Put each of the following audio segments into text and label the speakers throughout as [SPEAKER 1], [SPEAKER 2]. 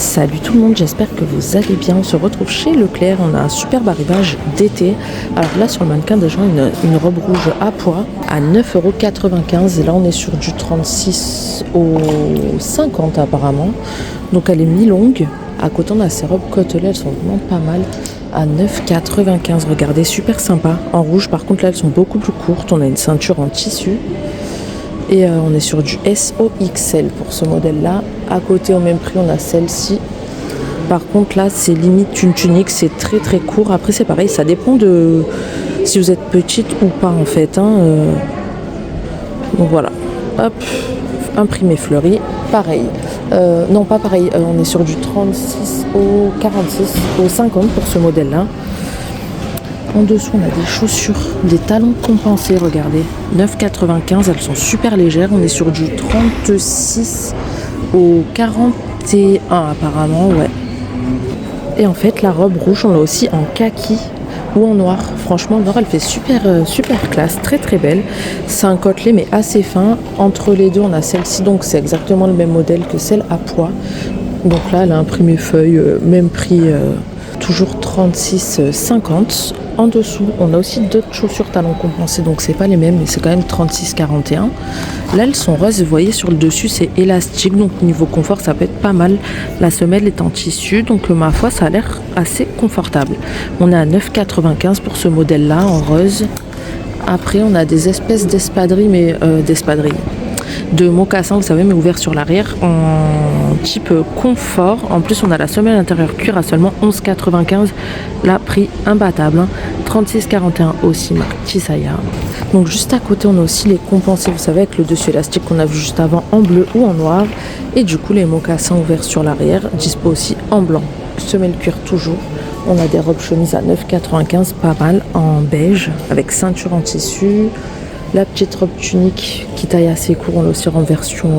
[SPEAKER 1] Salut tout le monde, j'espère que vous allez bien. On se retrouve chez Leclerc, on a un superbe arrivage d'été. Alors là sur le mannequin déjà une robe rouge à pois à 9,95 €. Et là on est sur du 36 au 50 apparemment. Donc elle est mi-longue. À côté on a ces robes côtelées, elles sont vraiment pas mal. À 9,95 €, regardez, super sympa. En rouge par contre là elles sont beaucoup plus courtes. On a une ceinture en tissu. Et on est sur du SOXL pour ce modèle-là. À côté, au même prix, on a celle-ci. Par contre, là, c'est limite une tunique. C'est très très court. Après, c'est pareil. Ça dépend de si vous êtes petite ou pas, en fait. Donc voilà. Hop. Imprimé fleuri. Pareil. Non, pas pareil. On est sur du 36 au 46 au 50 pour ce modèle-là. En dessous, on a des chaussures, des talons compensés, regardez. 9,95 €, elles sont super légères. On est sur du 36 au 41 apparemment, ouais. Et en fait, la robe rouge, on l'a aussi en kaki ou en noir. Franchement, le noir, elle fait super classe, très très belle. C'est un côtelé, mais assez fin. Entre les deux, on a celle-ci, donc c'est exactement le même modèle que celle à pois. Donc là, elle a imprimé feuille, même prix, toujours 36,50 €. En dessous, on a aussi d'autres chaussures talons compensés, donc c'est pas les mêmes, mais c'est quand même 36,41 €. Là, elles sont roses, vous voyez sur le dessus, c'est élastique, donc niveau confort, ça peut être pas mal. La semelle est en tissu, donc ma foi, ça a l'air assez confortable. On est à 9,95 € pour ce modèle-là, en rose. Après, on a des espèces d'espadrilles, mais de mocassins, vous savez, mais ouverts sur l'arrière, en type confort. En plus, on a la semelle intérieure cuir à seulement 11,95 €. Là, prix imbattable. 36,41 € aussi, marque Tisaya. Donc juste à côté, on a aussi les compensés, vous savez, avec le dessus élastique qu'on a vu juste avant, en bleu ou en noir. Et du coup, les mocassins ouverts sur l'arrière, dispo aussi en blanc. Semelle cuir toujours. On a des robes chemises à 9,95 €, pas mal, en beige, avec ceinture en tissu. La petite robe tunique qui taille assez court, on l'a aussi en version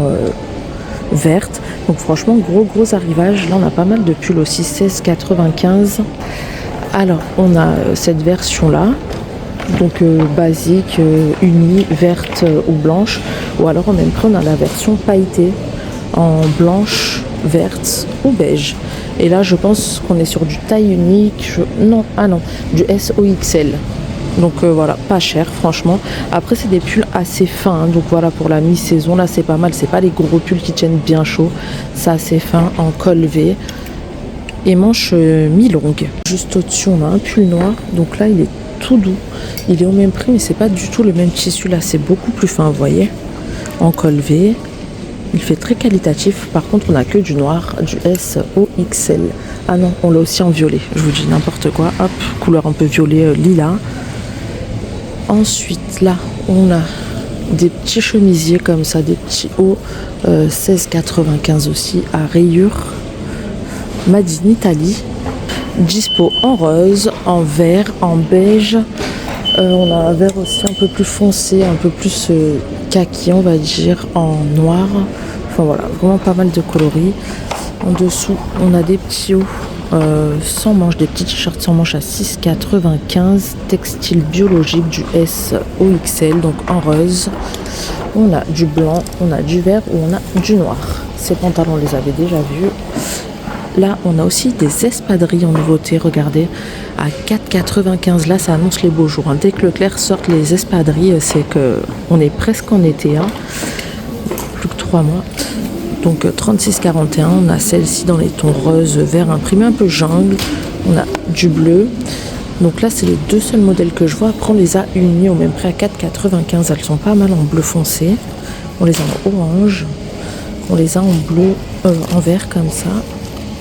[SPEAKER 1] verte. Donc franchement, gros arrivage. Là, on a pas mal de pulls aussi, 16,95 €. Alors, on a cette version-là, donc basique, unie, verte ou blanche. Ou alors, en même temps, on a la version pailletée, en blanche, verte ou beige. Et là, je pense qu'on est sur du taille unique. Du SOXL. Donc voilà, pas cher franchement. Après c'est des pulls assez fins, donc voilà, pour la mi-saison là c'est pas mal. C'est pas les gros pulls qui tiennent bien chaud. C'est assez fin, en col V et manches mi-longues. Juste au-dessus on a un pull noir, donc là il est tout doux. Il est au même prix mais c'est pas du tout le même tissu. Là c'est beaucoup plus fin, vous voyez, en col V. Il fait très qualitatif. Par contre on a que du noir, du SOXL. Ah non, on l'a aussi en violet, je vous dis n'importe quoi. Hop, couleur un peu violet, lilas. Ensuite, là, on a des petits chemisiers comme ça, des petits hauts, 16,95 € aussi, à rayures, made in Italie. Dispo en rose, en vert, en beige. On a un vert aussi un peu plus foncé, un peu plus kaki, on va dire, en noir. Enfin voilà, vraiment pas mal de coloris. En dessous, on a des petits hauts. Sans manches, des petits t-shirts sans manches à 6,95 €, textile biologique, du SOXL, donc en rose. On a du blanc, on a du vert ou on a du noir. Ces pantalons, on les avait déjà vus. Là, on a aussi des espadrilles en nouveauté, regardez, à 4,95 €. Là, ça annonce les beaux jours. Dès que Leclerc sorte les espadrilles, c'est qu'on est presque en été. Plus que 3 mois. Donc 36,41 €, on a celle-ci dans les tons rose, vert imprimé un peu jungle, on a du bleu. Donc là c'est les deux seuls modèles que je vois. Après on les a unis au même prix à 4,95 €. Elles sont pas mal en bleu foncé. On les a en orange, on les a en bleu, en vert comme ça,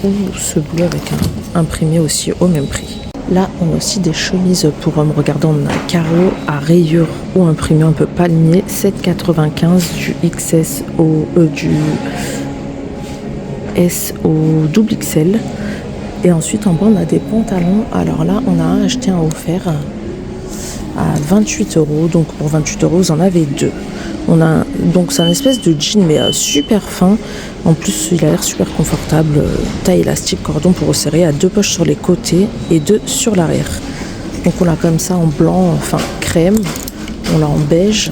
[SPEAKER 1] ou ce bleu avec un imprimé aussi au même prix. Là, on a aussi des chemises pour hommes. Regardez, on a un carreau à rayures ou imprimé un peu palmier, 7,95 € du XS du S au double XL. Et ensuite, en bas, on a des pantalons. Alors là, on a un acheté, un offert à 28 €. Donc pour 28 €, vous en avez deux. Donc c'est un espèce de jean, mais super fin. En plus, il a l'air super confortable. Taille élastique, cordon pour resserrer, à 2 poches sur les côtés et 2 sur l'arrière. Donc on l'a comme ça en blanc, enfin crème. On l'a en beige,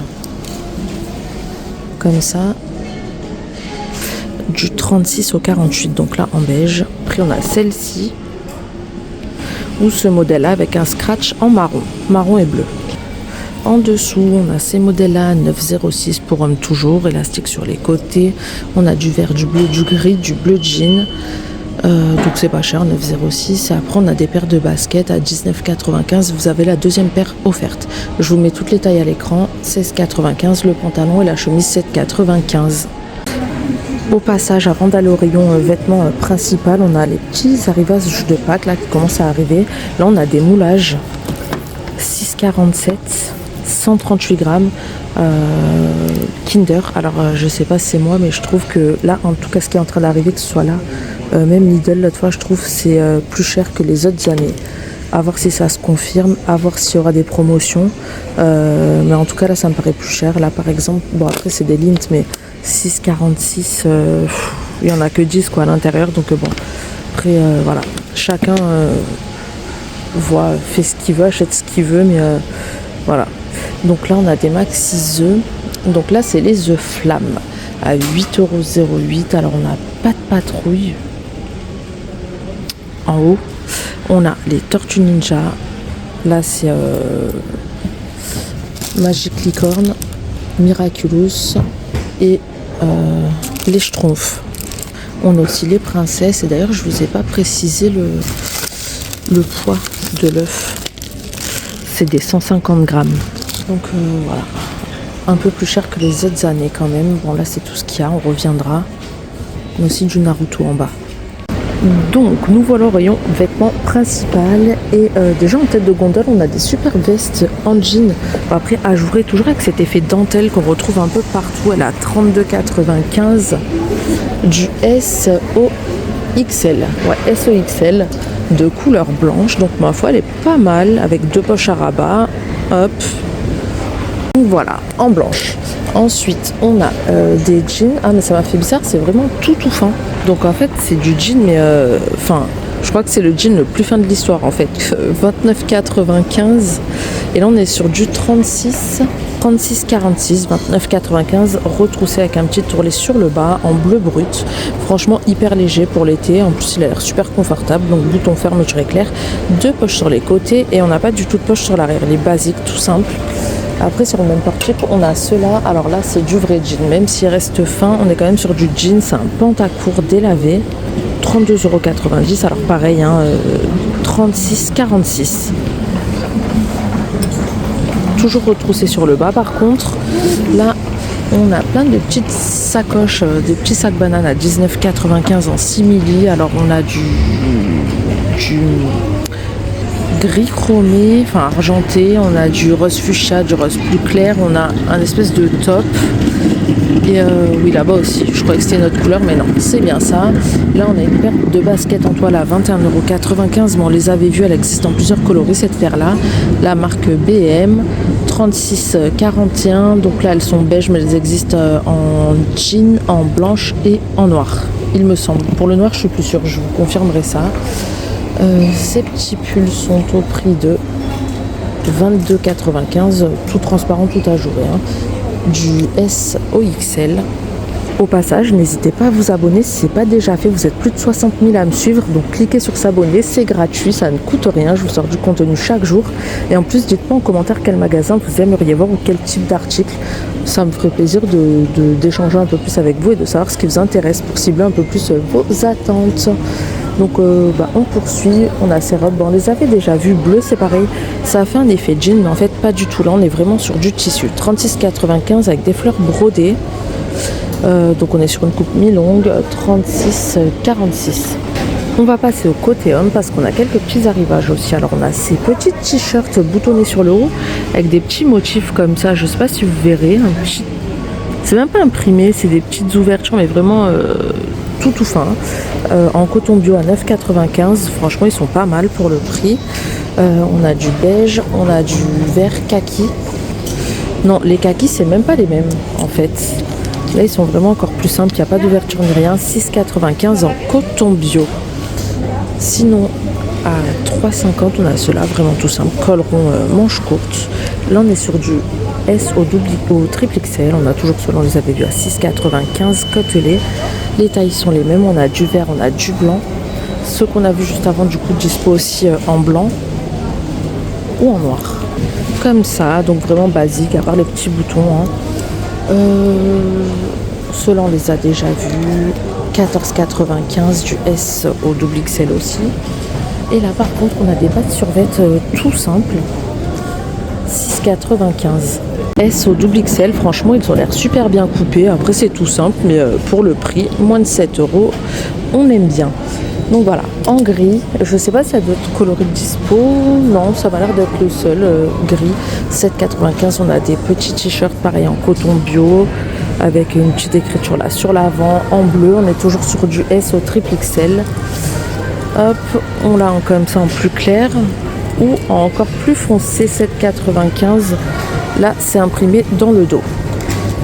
[SPEAKER 1] comme ça. du 36 au 48, donc là en beige. Après on a celle-ci, ou ce modèle-là avec un scratch en marron et bleu. En dessous, on a ces modèles-là, 9,06 pour hommes toujours, élastique sur les côtés. On a du vert, du bleu, du gris, du bleu jean. Donc c'est pas cher, 9,06. Et après, on a des paires de baskets à 19,95. Vous avez la deuxième paire offerte. Je vous mets toutes les tailles à l'écran. 16,95 le pantalon et la chemise 7,95. Au passage, avant d'aller au rayon vêtements principal, on a les petits arrivages de Pâques là qui commencent à arriver. Là, on a des moulages 6,47, 138 grammes. Kinder. Alors, je sais pas si c'est moi, mais je trouve que là, en tout cas, ce qui est en train d'arriver, que ce soit là, même Lidl, l'autre fois, je trouve que c'est plus cher que les autres années. À voir si ça se confirme, à voir s'il y aura des promotions. Mais en tout cas, là, ça me paraît plus cher. Là, par exemple, bon, après, c'est des Lindt, mais 6,46, il y en a que 10 quoi à l'intérieur, donc bon, après voilà, chacun fait ce qu'il veut, achète ce qu'il veut, mais voilà. Donc là on a des maxi œufs, donc là c'est les œufs flammes à 8,08 €. Alors on n'a pas de patrouille en haut, on a les tortues ninja, là c'est Magic Licorne, Miraculous et les Schtroumpfs. On a aussi les princesses, et d'ailleurs je vous ai pas précisé le poids de l'œuf, c'est des 150 grammes, donc voilà, un peu plus cher que les autres années quand même. Bon là c'est tout ce qu'il y a, on reviendra. On a aussi du Naruto en bas. Donc nous voilà au rayon vêtements principal, et déjà en tête de gondole on a des super vestes en jean, après ajouré toujours avec cet effet dentelle qu'on retrouve un peu partout. Elle a 32,95, du SOXL, ouais SOXL, de couleur blanche, donc ma foi elle est pas mal, avec 2 poches à rabat, hop, donc voilà, en blanche. Ensuite on a des jeans, ah mais ça m'a fait bizarre, c'est vraiment tout fin. Donc en fait c'est du jean, mais je crois que c'est le jean le plus fin de l'histoire en fait. 29,95, et là on est sur du 36,46, 29,95, retroussé avec un petit tourlet sur le bas en bleu brut. Franchement hyper léger pour l'été, en plus il a l'air super confortable, donc bouton fermeture éclair, 2 poches sur les côtés, et on n'a pas du tout de poche sur l'arrière, les basiques tout simple. Après sur le même portrait on a ceux-là, alors là c'est du vrai jean, même s'il reste fin, on est quand même sur du jean, c'est un pantacourt délavé, 32,90 €, alors pareil, 36,46. Toujours retroussé sur le bas. Par contre là on a plein de petites sacoches, des petits sacs bananes à 19,95 en simili. Alors on a du gris chromé, enfin argenté, on a du rose fuchsia, du rose plus clair, on a un espèce de top, et oui là-bas aussi, je croyais que c'était notre couleur, mais non, c'est bien ça. Là on a une paire de baskets en toile à 21,95 €, mais on les avait vues, elle existe en plusieurs coloris cette paire-là, la marque BM, 36,41, donc là elles sont beige, mais elles existent en jean, en blanche et en noir, il me semble. Pour le noir je suis plus sûre, je vous confirmerai ça. Ces petits pulls sont au prix de 22,95, tout transparent, tout ajouré, du SOXL. Au passage, n'hésitez pas à vous abonner si ce n'est pas déjà fait. Vous êtes plus de 60 000 à me suivre, donc cliquez sur s'abonner, c'est gratuit, ça ne coûte rien. Je vous sors du contenu chaque jour. Et en plus, dites-moi en commentaire quel magasin vous aimeriez voir ou quel type d'article. Ça me ferait plaisir d'échanger un peu plus avec vous et de savoir ce qui vous intéresse pour cibler un peu plus vos attentes. Donc on poursuit, on a ces robes, on les avait déjà vues, bleu c'est pareil, ça a fait un effet jean, mais en fait pas du tout. Là on est vraiment sur du tissu, 36,95 avec des fleurs brodées. Donc on est sur une coupe mi-longue, 36,46. On va passer au côté homme parce qu'on a quelques petits arrivages aussi. Alors on a ces petits t-shirts boutonnés sur le haut avec des petits motifs comme ça, je sais pas si vous verrez, c'est même pas imprimé, c'est des petites ouvertures, mais vraiment tout fin, en coton bio à 9,95. Franchement ils sont pas mal pour le prix. On a du beige, on a du vert kaki. Non, les kakis c'est même pas les mêmes en fait. Là ils sont vraiment encore plus simples, il n'y a pas d'ouverture ni rien. 6,95 en coton bio. Sinon à 3,50 on a ceux-là vraiment tout simple, col rond, manche courte. Là on est sur du S au triple XL. On a toujours ceux-là, on les avait vus à 6,95 côtelés. Les tailles sont les mêmes, on a du vert, on a du blanc. Ceux qu'on a vu juste avant, du coup, dispo aussi en blanc ou en noir. Comme ça, donc vraiment basique, à part les petits boutons. Hein. Ceux-là, on les a déjà vus. 14,95 du S au double XL aussi. Et là, par contre, on a des bas de survêt tout simples. 6,95. S au double XL, franchement, ils ont l'air super bien coupés. Après, c'est tout simple, mais pour le prix, moins de 7 €, on aime bien. Donc voilà, en gris, je sais pas si ça doit être coloris dispo, non, ça va l'air d'être le seul gris. 7,95, on a des petits t-shirts pareil en coton bio, avec une petite écriture là sur l'avant, en bleu, on est toujours sur du S au triple XL. Hop, on l'a comme ça en plus clair, ou en encore plus foncé, 7,95. Là, c'est imprimé dans le dos.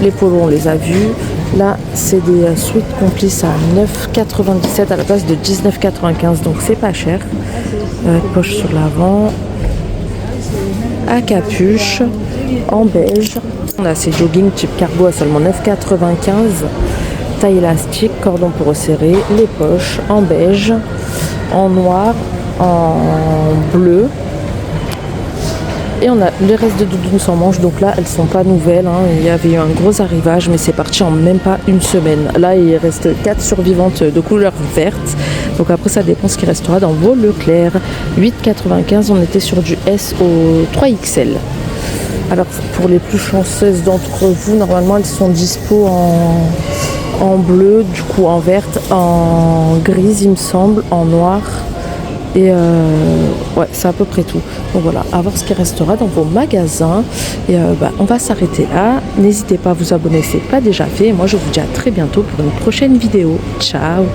[SPEAKER 1] Les polos, on les a vus. Là, c'est des sweats complices à 9,97 à la place de 19,95, donc c'est pas cher. Poche sur l'avant, à capuche, en beige. On a ces jogging type cargo à seulement 9,95. Taille élastique, cordon pour resserrer, les poches en beige, en noir, en bleu. Et on a les restes de doudounes sans manches, donc là elles sont pas nouvelles, hein. Il y avait eu un gros arrivage, mais c'est parti en même pas une semaine. Là il reste 4 survivantes de couleur verte, donc après ça dépend ce qui restera dans vos Leclerc. 8,95, on était sur du S au 3XL. Alors pour les plus chanceuses d'entre vous, normalement elles sont dispo en bleu, du coup en verte, en grise il me semble, en noir. Et ouais, c'est à peu près tout. Donc voilà, à voir ce qui restera dans vos magasins. Et on va s'arrêter là. N'hésitez pas à vous abonner si ce n'est pas déjà fait. Et moi, je vous dis à très bientôt pour une prochaine vidéo. Ciao!